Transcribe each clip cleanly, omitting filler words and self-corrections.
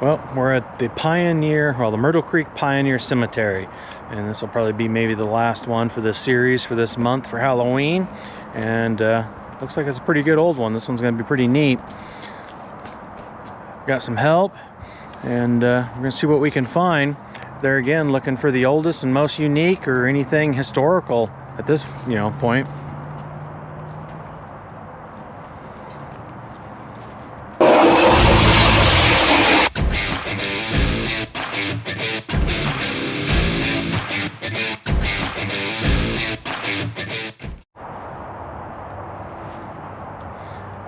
Well, we're at the the Myrtle Creek Pioneer Cemetery, and this will probably be maybe the last one for this series for this month for Halloween. And looks like it's a pretty good old one. This one's going to be pretty neat. Got some help, and we're going to see what we can find. There again, looking for the oldest and most unique or anything historical at this point.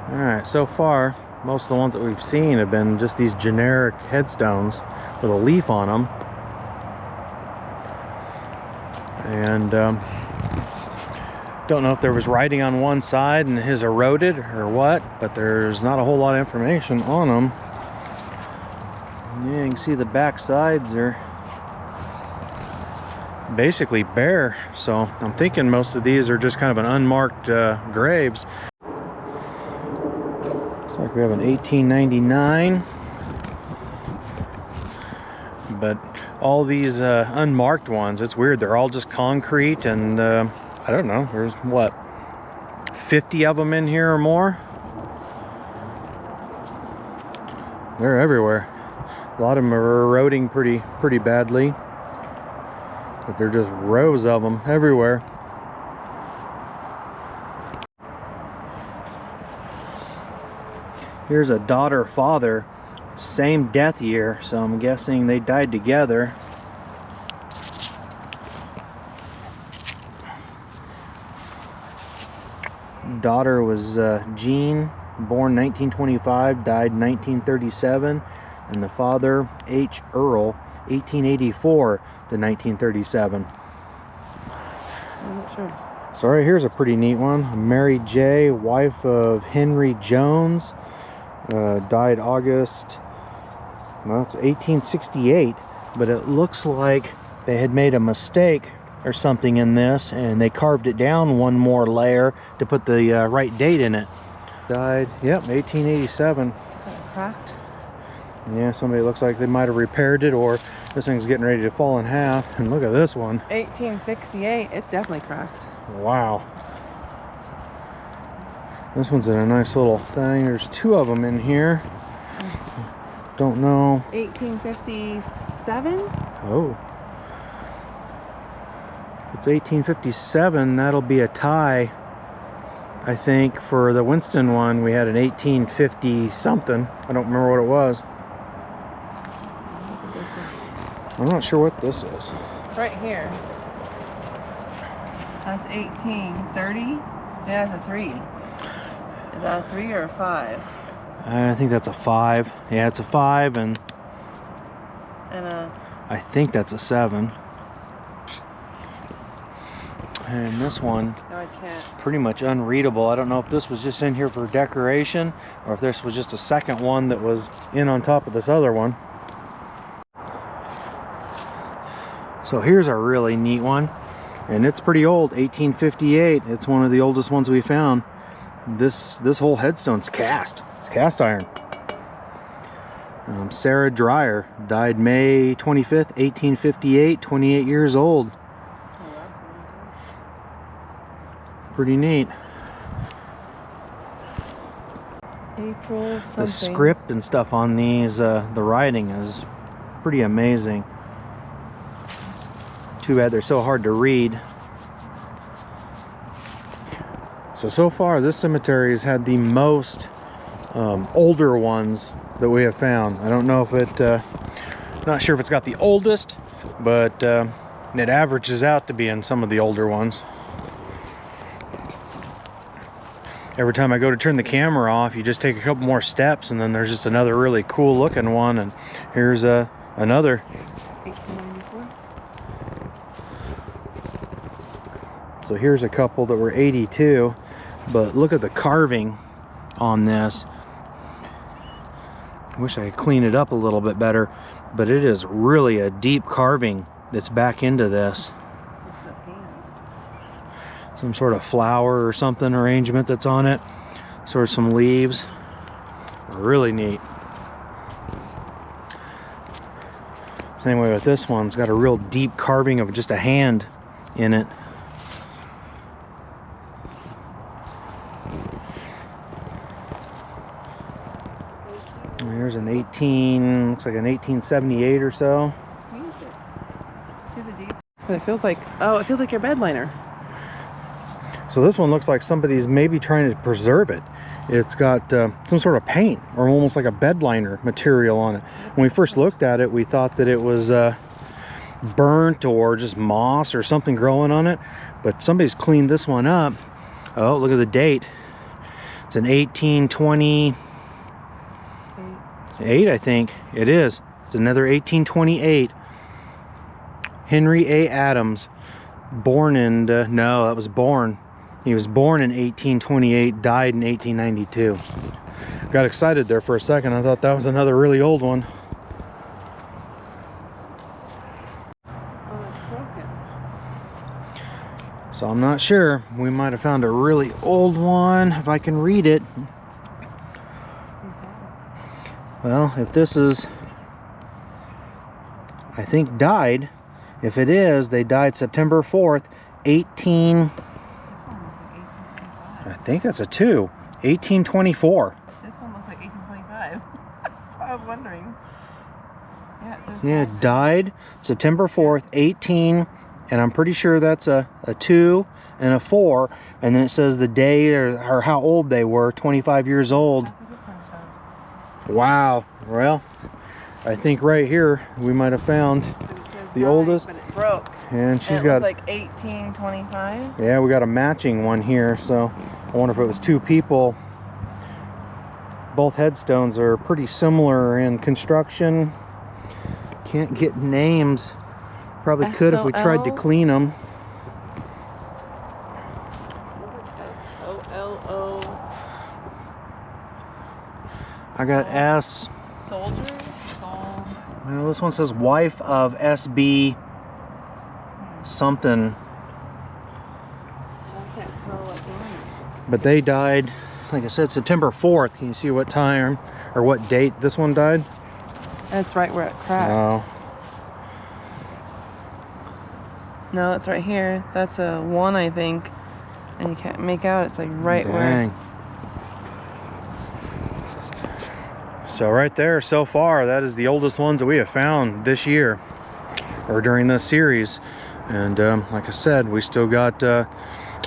Alright, so far most of the ones that we've seen have been just these generic headstones with a leaf on them. And don't know if there was writing on one side and his eroded or what, but there's not a whole lot of information on them. Yeah, you can see the back sides are basically bare, so I'm thinking most of these are just kind of an unmarked graves. Looks like we have an 1899, but all these unmarked ones, it's weird, they're all just concrete, and I don't know, there's what, 50 of them in here or more? They're everywhere. A lot of them are eroding pretty badly, but they're just rows of them everywhere. Here's a daughter-father, same death year, so I'm guessing they died together. Daughter was Jean, born 1925, died 1937, and the father, H. Earl, 1884 to 1937. I'm not sure. So right here's a pretty neat one. Mary J., wife of Henry Jones, died August, well, it's 1868, but it looks like they had made a mistake or something in this, and they carved it down one more layer to put the right date in it. Died, yep, 1887. Cracked? Yeah, somebody looks like they might have repaired it, or this thing's getting ready to fall in half. And look at this one. 1868, it's definitely cracked. Wow. This one's in a nice little thing. There's two of them in here. Don't know. 1857? Oh. If it's 1857, that'll be a tie. I think for the Winston one, we had an 1850 something. I don't remember what it was. I'm not sure what this is. It's right here. That's 1830. Yeah, it's a 3. Is that a 3 or a 5? I think that's a 5. Yeah, it's a 5, and a... I think that's a 7. And this one, No, I can't. pretty much unreadable. I don't know if this was just in here for decoration, or if this was just a second one that was in on top of this other one. So here's a really neat one, and it's pretty old, 1858. It's one of the oldest ones we found. This whole headstone's cast. It's cast iron. Sarah Dreyer died May 25th, 1858, 28 years old. Pretty neat. April something. The script and stuff on these, the writing is pretty amazing. Too bad they're so hard to read. So far this cemetery has had the most older ones that we have found. I don't know if it, not sure if it's got the oldest, but it averages out to be in some of the older ones. Every time I go to turn the camera off, you just take a couple more steps, and then there's just another really cool looking one. And here's another. 1894. So here's a couple that were 82, but look at the carving on this. I wish I could clean it up a little bit better, but it is really a deep carving that's back into this. Some sort of flower or something arrangement that's on it. Sort of some leaves. Really neat. Same way with this one. It's got a real deep carving of just a hand in it. There's an looks like an 1878 or so. But it feels like, oh, it feels like your bed liner. So this one looks like somebody's maybe trying to preserve it. It's got some sort of paint or almost like a bed liner material on it. When we first looked at it, we thought that it was burnt or just moss or something growing on it. But somebody's cleaned this one up. Oh, look at the date. It's an 1828, I think. It is. It's another 1828. Henry A. Adams, born in, no, that was born. He was born in 1828, died in 1892. Got excited there for a second. I thought that was another really old one. Oh, it's broken. So I'm not sure. We might have found a really old one, if I can read it. Well, if this is, I think died. If it is, they died September 4th, 18... I think that's a 2. 1824. This one looks like 1825. I was wondering. Yeah, died September 4th, 18, and I'm pretty sure that's a 2 and a 4, and then it says the day or how old they were, 25 years old. That's what this one shows. Wow. Well, I think right here we might have found the oldest. But it broke. And she's it got like 1825. Yeah, we got a matching one here, so I wonder if it was two people. Both headstones are pretty similar in construction. Can't get names. Probably could if we tried to clean them. O-L-O. I got S. Soldier? Well, this one says wife of S.B. something. But they died, like I said, September 4th. Can you see what time or what date this one died? That's right where it cracked. Oh. No, it's right here. That's a 1, I think. And you can't make out. It's like right Dang. where. So right there, so far, that is the oldest ones that we have found this year, or during this series. And like I said, we still got a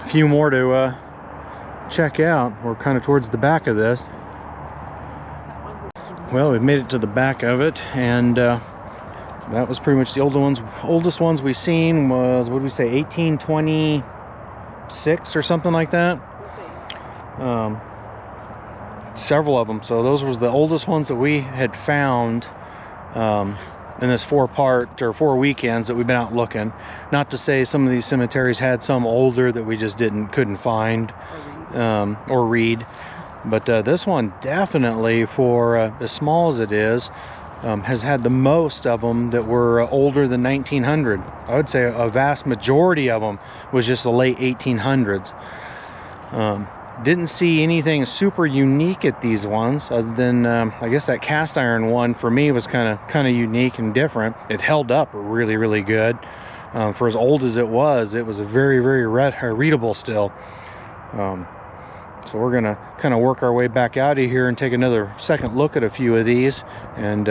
few more to check out. We're kind of towards the back of this. Well, we've made it to the back of it, and that was pretty much the oldest ones we've seen was, what did we say, 1826 or something like that. Several of them. So those was the oldest ones that we had found in this 4 weekends that we've been out looking. Not to say some of these cemeteries had some older that we just couldn't find or read. But this one definitely, for as small as it is, has had the most of them that were older than 1900. I would say a vast majority of them was just the late 1800s. Didn't see anything super unique at these ones, other than I guess that cast iron one for me was kind of unique and different. It held up really, really good. For as old as it was a very, very readable still. So we're gonna kind of work our way back out of here and take another second look at a few of these and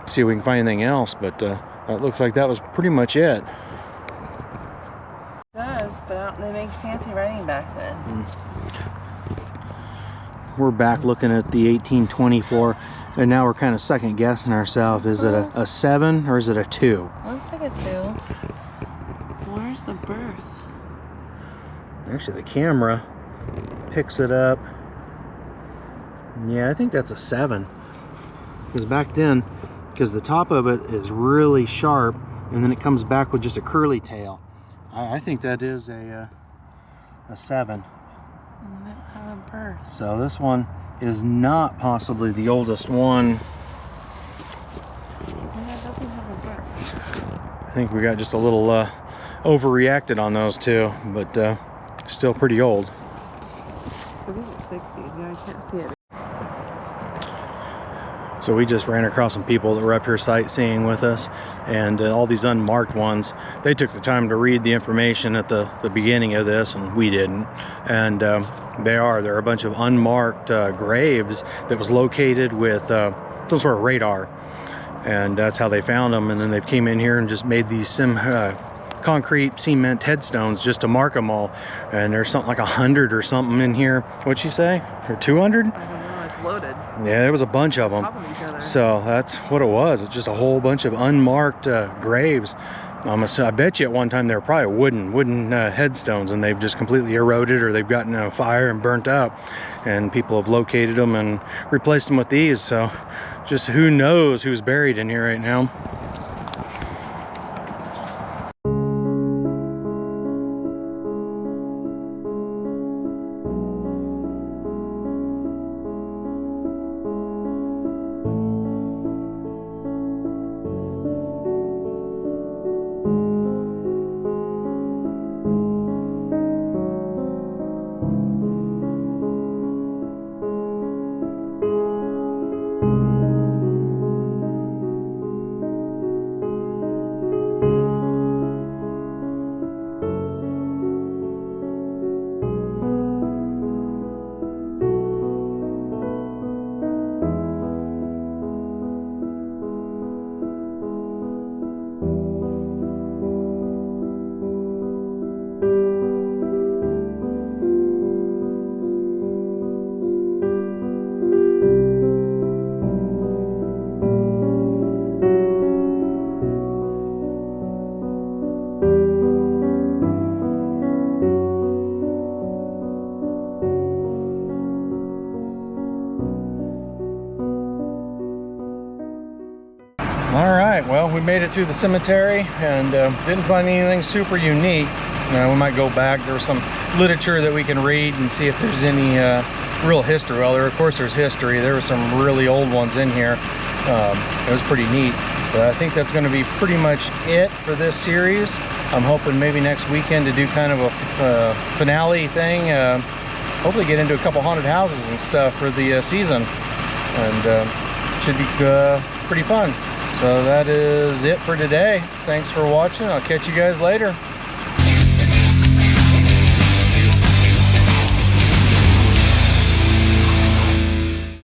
see if we can find anything else. But that looks like that was pretty much it. It does, but they make fancy writing back then. We're back looking at the 1824, and now we're kind of second guessing ourselves. Is it a 7 or is it a 2? Looks like a 2. Where's the birth? Actually, the camera picks it up. Yeah, I think that's a 7. Because back then, because the top of it is really sharp, and then it comes back with just a curly tail. I think that is a 7. And they don't have a birth. So this one is not possibly the oldest one. And it doesn't have a birth. I think we got just a little overreacted on those two, but still pretty old. Because these are 60s, yeah, I can't see it. So we just ran across some people that were up here sightseeing with us, and all these unmarked ones, they took the time to read the information at the beginning of this, and we didn't. And there are a bunch of unmarked graves that was located with some sort of radar, and that's how they found them. And then they came in here and just made these concrete cement headstones just to mark them all. And there's something like 100 or something in here. What'd she say? Or 200? I don't know. It's loaded. Yeah, there was a bunch of them. So that's what it was. It's just a whole bunch of unmarked graves. I bet you at one time they were probably wooden headstones, and they've just completely eroded, or they've gotten a fire and burnt up, and people have located them and replaced them with these. So just who knows who's buried in here right now. All right, well, we made it through the cemetery and didn't find anything super unique. We might go back. There was some literature that we can read and see if there's any real history. Well, of course there's history. There were some really old ones in here. It was pretty neat. But I think that's going to be pretty much it for this series. I'm hoping maybe next weekend to do kind of a finale thing. Hopefully get into a couple haunted houses and stuff for the season. And should be pretty fun. So that is it for today. Thanks for watching. I'll catch you guys later.